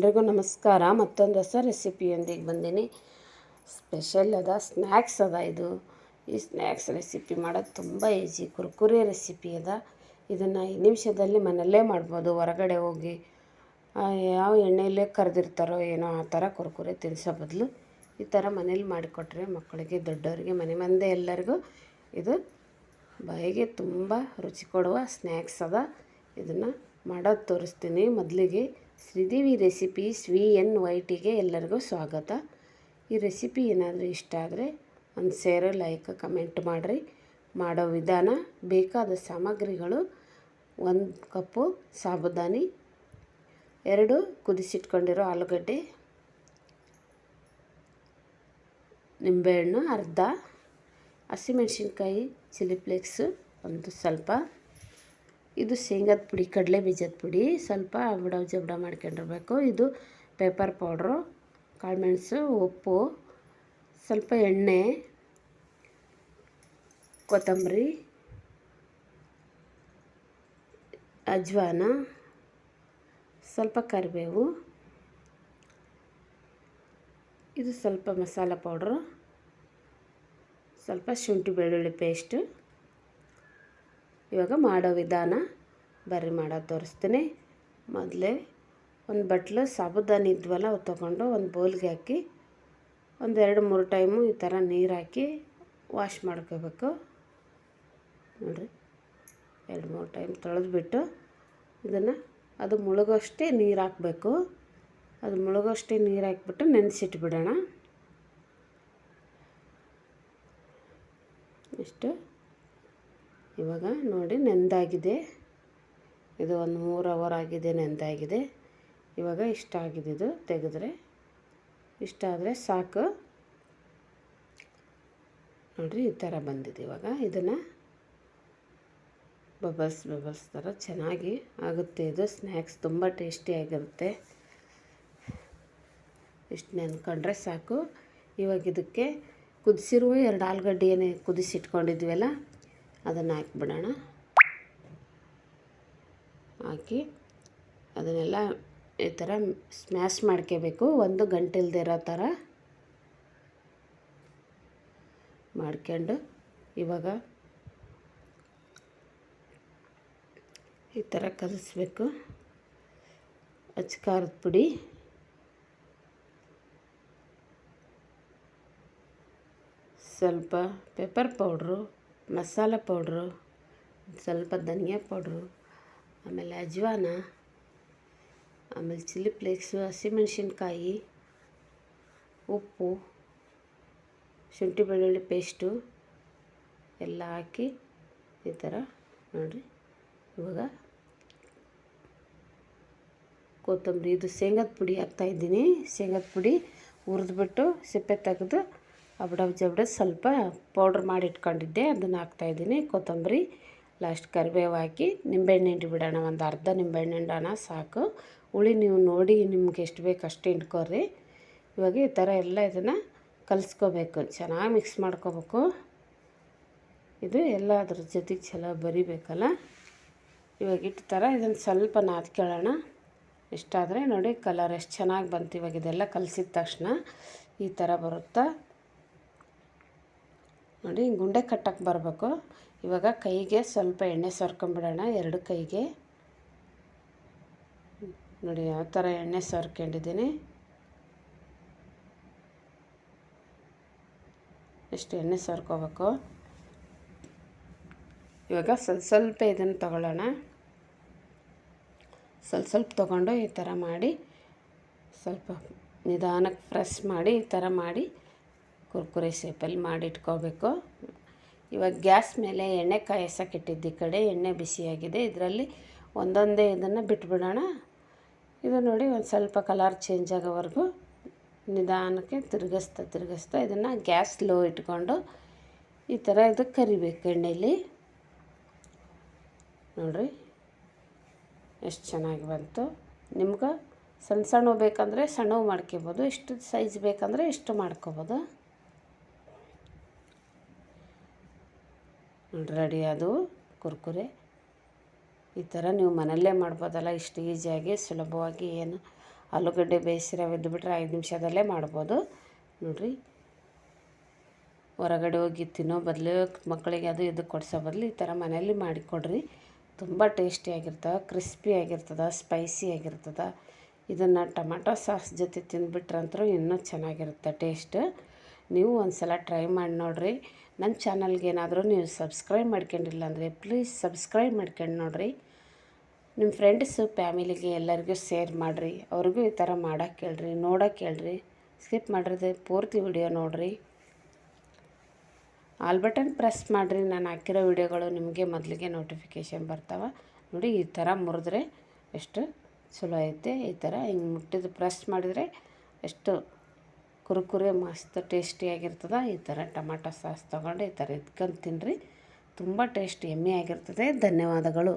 ಎಲ್ರಿಗೂ ನಮಸ್ಕಾರ. ಮತ್ತೊಂದು ಹೊಸ ರೆಸಿಪಿಯೊಂದಿಗೆ ಬಂದೀನಿ. ಸ್ಪೆಷಲ್ ಅದ, ಸ್ನ್ಯಾಕ್ಸ್ ಅದ. ಈ ಸ್ನ್ಯಾಕ್ಸ್ ರೆಸಿಪಿ ಮಾಡೋದು ತುಂಬ ಈಸಿ. ಕುರ್ಕುರೆ ರೆಸಿಪಿ ಅದ. ಇದನ್ನು 5 ನಿಮಿಷದಲ್ಲಿ ಮನೆಯಲ್ಲೇ ಮಾಡ್ಬೋದು. ಹೊರಗಡೆ ಹೋಗಿ ಯಾವ ಎಣ್ಣೆಯಲ್ಲೇ ಕರೆದಿರ್ತಾರೋ ಏನೋ ಆ ಥರ ಕುರ್ಕುರೆ ತಿನ್ನಿಸೋ ಬದಲು ಈ ಥರ ಮನೇಲಿ ಮಾಡಿಕೊಟ್ರೆ ಮಕ್ಕಳಿಗೆ, ದೊಡ್ಡವರಿಗೆ, ಮನೆ ಮಂದಿ ಎಲ್ಲರಿಗೂ ಇದು ಬಾಯಿಗೆ ತುಂಬ ರುಚಿ ಕೊಡುವ ಸ್ನ್ಯಾಕ್ಸ್ ಅದ. ಇದನ್ನು ಮಾಡೋದು ತೋರಿಸ್ತೀನಿ. ಮೊದಲಿಗೆ ಶ್ರೀದೇವಿ ರೆಸಿಪಿ SVNYTಗೆ ಎಲ್ಲರಿಗೂ ಸ್ವಾಗತ. ಈ ರೆಸಿಪಿ ಏನಾದರೂ ಇಷ್ಟ ಆದರೆ ಒಂದು ಶೇರ್, ಲೈಕ್, ಕಮೆಂಟ್ ಮಾಡಿರಿ. ಮಾಡೋ ವಿಧಾನ: ಬೇಕಾದ ಸಾಮಗ್ರಿಗಳು: 1 ಕಪ್ಪು ಸಾಬುದಾನಿ, 2 ಕುದಿಸಿಟ್ಕೊಂಡಿರೋ ಆಲೂಗಡ್ಡೆ, ನಿಂಬೆಹಣ್ಣು ಅರ್ಧ, ಹಸಿಮೆಣಸಿನ್ಕಾಯಿ ಚಿಲ್ಲಿ ಫ್ಲೇಕ್ಸು ಒಂದು ಸ್ವಲ್ಪ, ಇದು ಶೇಂಗಾದ ಪುಡಿ, ಕಡಲೆ ಬೀಜದ ಪುಡಿ ಸ್ವಲ್ಪ ಬುಡವ್ ಜಬಡ ಮಾಡ್ಕೊಂಡಿರ್ಬೇಕು. ಇದು ಪೇಪರ್ ಪೌಡ್ರು, ಕಾಳುಮೆಣಸು, ಉಪ್ಪು, ಸ್ವಲ್ಪ ಎಣ್ಣೆ, ಕೊತ್ತಂಬರಿ, ಅಜ್ವಾನ, ಸ್ವಲ್ಪ ಕರಿಬೇವು, ಇದು ಸ್ವಲ್ಪ ಮಸಾಲ ಪೌಡ್ರು, ಸ್ವಲ್ಪ ಶುಂಠಿ ಬೆಳ್ಳುಳ್ಳಿ ಪೇಸ್ಟು. ಇವಾಗ ಮಾಡೋ ವಿಧಾನ ಬರ್ರಿ ಮಾಡೋದು ತೋರಿಸ್ತೀನಿ. ಮೊದಲೇ ಒಂದು ಬಟ್ಲು ಸಾಬುದಾನಿ ಇದ್ವಲ್ಲ ಅವು ತೊಗೊಂಡು ಒಂದು ಬೌಲ್ಗೆ ಹಾಕಿ ಒಂದು 2-3 ಟೈಮು ಈ ಥರ ನೀರು ಹಾಕಿ ವಾಶ್ ಮಾಡ್ಕೋಬೇಕು. ನೋಡಿರಿ, 2-3 ಟೈಮ್ ತೊಳೆದ್ಬಿಟ್ಟು ಇದನ್ನು ಅದು ಮುಳುಗೋಷ್ಟೇ ನೀರು ಹಾಕಬೇಕು. ಅದು ಮುಳುಗೋಷ್ಟೇ ನೀರು ಹಾಕ್ಬಿಟ್ಟು ನೆನೆಸಿಟ್ಬಿಡೋಣ. ಇಷ್ಟು ಇವಾಗ ನೋಡಿ ನೆಂದಾಗಿದೆ. ಇದು ಒಂದು 3 ಅವರ್ ಆಗಿದೆ, ನೆಂದಾಗಿದೆ. ಇವಾಗ ಇಷ್ಟ ಆಗಿದೆ. ಇದು ತೆಗೆದ್ರೆ ಇಷ್ಟ ಆದರೆ ಸಾಕು. ನೋಡಿರಿ, ಈ ಥರ ಬಂದಿದೆ. ಇವಾಗ ಇದನ್ನು ಬಬಲ್ಸ್ ಥರ ಚೆನ್ನಾಗಿ ಆಗುತ್ತೆ. ಇದು ಸ್ನ್ಯಾಕ್ಸ್ ತುಂಬ ಟೇಸ್ಟಿಯಾಗಿರುತ್ತೆ. ಇಷ್ಟು ನೆನ್ಕೊಂಡ್ರೆ ಸಾಕು. ಇವಾಗ ಇದಕ್ಕೆ ಕುದಿಸಿರುವ 2 ಆಲೂಗಡ್ಡೆ ಏನೇ ಕುದಿಸಿಟ್ಕೊಂಡಿದ್ವಲ್ಲ ಅದನ್ನು ಹಾಕಿಬಿಡೋಣ. ಹಾಕಿ ಅದನ್ನೆಲ್ಲ ಈ ಥರ ಸ್ಮ್ಯಾಶ್ ಮಾಡ್ಕೋಬೇಕು. ಒಂದು ಗಂಟೆ ಇಲ್ಲದೆ ಇರೋ ಥರ ಮಾಡ್ಕೊಂಡು ಇವಾಗ ಈ ಥರ ಕಲಿಸ್ಬೇಕು. ಖಾರದ ಪುಡಿ, ಸ್ವಲ್ಪ ಪೆಪ್ಪರ್ ಪೌಡ್ರು, ಮಸಾಲ ಪೌಡ್ರು, ಸ್ವಲ್ಪ ಧನಿಯಾ ಪೌಡ್ರು, ಆಮೇಲೆ ಅಜ್ವಾನ, ಆಮೇಲೆ ಚಿಲ್ಲಿ ಫ್ಲೇಕ್ಸು, ಹಸಿಮೆಣಸಿನ್ಕಾಯಿ, ಉಪ್ಪು, ಶುಂಠಿ ಬೆಳ್ಳುಳ್ಳಿ ಪೇಸ್ಟು ಎಲ್ಲ ಹಾಕಿ ಈ ಥರ ನೋಡಿರಿ. ಇವಾಗ ಕೊತ್ತಂಬರಿ, ಇದು ಶೇಂಗಾದ ಪುಡಿ ಹಾಕ್ತಾಯಿದ್ದೀನಿ. ಶೇಂಗಾದ ಪುಡಿ ಹುರಿದ್ಬಿಟ್ಟು ಸಿಪ್ಪೆ ತೆಗೆದು ಅಬಡವ್ ಜಬಡ ಸ್ವಲ್ಪ ಪೌಡ್ರ್ ಮಾಡಿ ಇಟ್ಕೊಂಡಿದ್ದೆ, ಅದನ್ನು ಹಾಕ್ತಾಯಿದ್ದೀನಿ. ಕೊತ್ತಂಬರಿ, ಲಾಸ್ಟ್ ಕರಿಬೇವು ಹಾಕಿ ನಿಂಬೆಹಣ್ಣು ಹಿಂಡಿಬಿಡೋಣ. ಒಂದು ಅರ್ಧ ನಿಂಬೆಹಣ್ಣು ಹಿಂಡೋಣ ಸಾಕು. ಹುಳಿ ನೀವು ನೋಡಿ ನಿಮ್ಗೆ ಎಷ್ಟು ಬೇಕು ಅಷ್ಟು ಹಿಂಡ್ಕೊರಿ. ಇವಾಗ ಈ ಥರ ಎಲ್ಲ ಇದನ್ನು ಕಲಿಸ್ಕೋಬೇಕು, ಚೆನ್ನಾಗಿ ಮಿಕ್ಸ್ ಮಾಡ್ಕೋಬೇಕು. ಇದು ಎಲ್ಲ ಅದ್ರ ಜೊತೆಗೆ ಚಲೋ ಬರಿಬೇಕಲ್ಲ. ಇವಾಗ ಇಟ್ಟು ಥರ ಇದನ್ನು ಸ್ವಲ್ಪ ನಾದ್ಕೊಳ್ಳೋಣ. ಇಷ್ಟಾದರೆ ನೋಡಿ ಕಲರ್ ಎಷ್ಟು ಚೆನ್ನಾಗಿ ಬಂತು. ಇವಾಗ ಇದೆಲ್ಲ ಕಲಸಿದ ತಕ್ಷಣ ಈ ಥರ ಬರುತ್ತಾ ನೋಡಿ, ಗುಂಡೆ ಕಟ್ಟಕ್ಕೆ ಬರಬೇಕು. ಇವಾಗ ಕೈಗೆ ಸ್ವಲ್ಪ ಎಣ್ಣೆ ಸವರ್ಕೊಂಬಿಡೋಣ, 2 ಕೈಗೆ. ನೋಡಿ ಯಾವ ಥರ ಎಣ್ಣೆ ಸವರ್ಕೊಂಡಿದ್ದೀನಿ. ಎಷ್ಟು ಎಣ್ಣೆ ಸವರ್ಕೋಬೇಕು. ಇವಾಗ ಸ್ವಲ್ಪ ಇದನ್ನು ತಗೊಳ್ಳೋಣ. ಸ್ವಲ್ಪ ತೊಗೊಂಡು ಈ ಥರ ಮಾಡಿ ಸ್ವಲ್ಪ ನಿಧಾನಕ್ಕೆ ಪ್ರೆಸ್ ಮಾಡಿ ಈ ಥರ ಮಾಡಿ ಕುರ್ಕುರೆ ಶೇಪಲ್ಲಿ ಮಾಡಿ ಇಟ್ಕೋಬೇಕು. ಇವಾಗ ಗ್ಯಾಸ್ ಮೇಲೆ ಎಣ್ಣೆ ಕಾಯಿಸೋಕೆ ಇಟ್ಟಿದ್ದು. ಈ ಕಡೆ ಎಣ್ಣೆ ಬಿಸಿಯಾಗಿದೆ. ಇದರಲ್ಲಿ ಒಂದೊಂದೇ ಇದನ್ನು ಬಿಟ್ಬಿಡೋಣ. ಇದು ನೋಡಿ ಒಂದು ಸ್ವಲ್ಪ ಕಲರ್ ಚೇಂಜ್ ಆಗೋವರೆಗೂ ನಿಧಾನಕ್ಕೆ ತಿರುಗಿಸ್ತಾ ಇದನ್ನು ಗ್ಯಾಸ್ ಲೋ ಇಟ್ಕೊಂಡು ಈ ಥರ ಇದು ಕರಿಬೇಕು ಎಣ್ಣೆಯಲ್ಲಿ. ನೋಡಿರಿ ಎಷ್ಟು ಚೆನ್ನಾಗಿ ಬಂತು. ನಿಮ್ಗೆ ಸಣ್ಣ ಬೇಕಂದರೆ ಸಣ್ಣವು ಮಾಡ್ಕೋಬೋದು, ಇಷ್ಟು ಸೈಜ್ ಬೇಕಂದರೆ ಇಷ್ಟು ಮಾಡ್ಕೋಬೋದು. ರೆಡಿ ಅದು ಕುರ್ಕುರೆ. ಈ ಥರ ನೀವು ಮನೆಯಲ್ಲೇ ಮಾಡ್ಬೋದಲ್ಲ, ಇಷ್ಟು ಈಸಿಯಾಗಿ ಸುಲಭವಾಗಿ. ಏನು ಆಲೂಗಡ್ಡೆ ಬೇಯಿಸಿರೋ ಬಿಟ್ಟರೆ 5 ನಿಮಿಷದಲ್ಲೇ ಮಾಡ್ಬೋದು ನೋಡಿರಿ. ಹೊರಗಡೆ ಹೋಗಿ ತಿನ್ನೋ ಬದಲು ಮಕ್ಕಳಿಗೆ ಅದು ಇದು ಕೊಡಿಸೋ ಬದಲು ಈ ಥರ ಮನೆಯಲ್ಲಿ ಮಾಡಿಕೊಡ್ರಿ. ತುಂಬ ಟೇಸ್ಟಿಯಾಗಿರ್ತದೆ, ಕ್ರಿಸ್ಪಿಯಾಗಿರ್ತದೆ, ಸ್ಪೈಸಿಯಾಗಿರ್ತದೆ. ಇದನ್ನು ಟೊಮಾಟೊ ಸಾಸ್ ಜೊತೆ ತಿಂದುಬಿಟ್ರಂತೂ ಇನ್ನೂ ಚೆನ್ನಾಗಿರುತ್ತೆ ಟೇಸ್ಟ್. ನೀವು ಒಂದು ಸಲ ಟ್ರೈ ಮಾಡಿ ನೋಡಿರಿ. ನನ್ನ ಚಾನಲ್ಗೆ ಏನಾದರೂ ನೀವು ಸಬ್ಸ್ಕ್ರೈಬ್ ಮಾಡ್ಕೊಂಡಿಲ್ಲ ಅಂದರೆ ಪ್ಲೀಸ್ ಸಬ್ಸ್ಕ್ರೈಬ್ ಮಾಡ್ಕೊಂಡು ನೋಡಿರಿ. ನಿಮ್ಮ ಫ್ರೆಂಡ್ಸು ಫ್ಯಾಮಿಲಿಗೆ ಎಲ್ಲರಿಗೂ ಶೇರ್ ಮಾಡಿರಿ. ಅವ್ರಿಗೂ ಈ ಥರ ಮಾಡೋಕ್ಕೆ ಹೇಳ್ರಿ, ನೋಡೋಕ್ಕೆ ಹೇಳ್ರಿ. ಸ್ಕಿಪ್ ಮಾಡಿದ್ರೆ ಪೂರ್ತಿ ವಿಡಿಯೋ ನೋಡಿರಿ. ಆಲ್ ಬಟನ್ ಪ್ರೆಸ್ ಮಾಡಿರಿ. ನಾನು ಹಾಕಿರೋ ವಿಡಿಯೋಗಳು ನಿಮಗೆ ಮೊದಲಿಗೆ ನೋಟಿಫಿಕೇಷನ್ ಬರ್ತಾವೆ. ನೋಡಿ ಈ ಥರ ಮುರಿದ್ರೆ ಎಷ್ಟು ಚಲೋ ಐತೆ. ಈ ಥರ ಹಿಂಗೆ ಮುಟ್ಟಿದ್ದು ಪ್ರೆಸ್ ಮಾಡಿದರೆ ಎಷ್ಟು ಕುರುಕುರೆ ಮಸ್ತ್ ಟೇಸ್ಟಿಯಾಗಿರ್ತದೆ. ಈ ಥರ ಟೊಮಾಟೊ ಸಾಸ್ ತೊಗೊಂಡು ಈ ಥರ ಇದ್ಕೊಂಡು ತಿನ್ನಿರಿ. ತುಂಬ ಟೇಸ್ಟ್ ಯಮ್ಮಿ ಆಗಿರ್ತದೆ. ಧನ್ಯವಾದಗಳು.